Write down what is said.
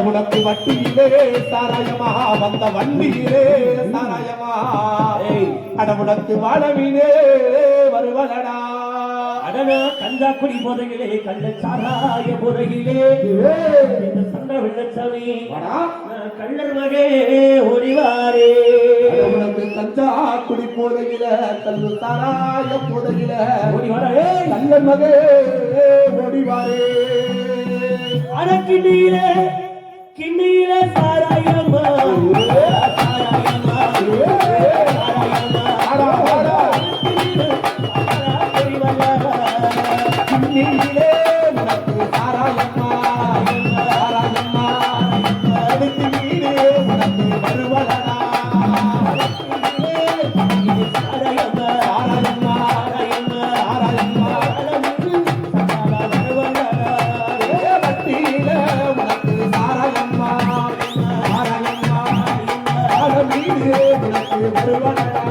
உனக்கு வட்டியிலே சாராயமா வந்த வண்டியிலே சாராயமா உனக்கு வாழவிலே வருவலடா அடனா கஞ்சாக்குடி போதையிலே கள்ள சாராய போதையிலே சண்டை வெள்ளச்சாமி கள்ளர் மகே ஓடிவாரே உனக்கு கஞ்சாக்குடி போதையில கல்லு சாராய போதையில ஓடிவாரே கள்ளர் மகே ஓடிவாரே அடக்கிண்டியிலே கிண்டியிலே சாராயம்மா சாராயம்மா கிண்டியிலே உனக்கு சாராயம்மா சாராயம்மா அடுத்து வீடு உனக்கு வருவலடா சாராயம்மா சாராயம்மா சாராயம்மா வட்டியில உனக்கு சாராயம்மா சாராயம்மா வீடு உனக்கு வருவலடா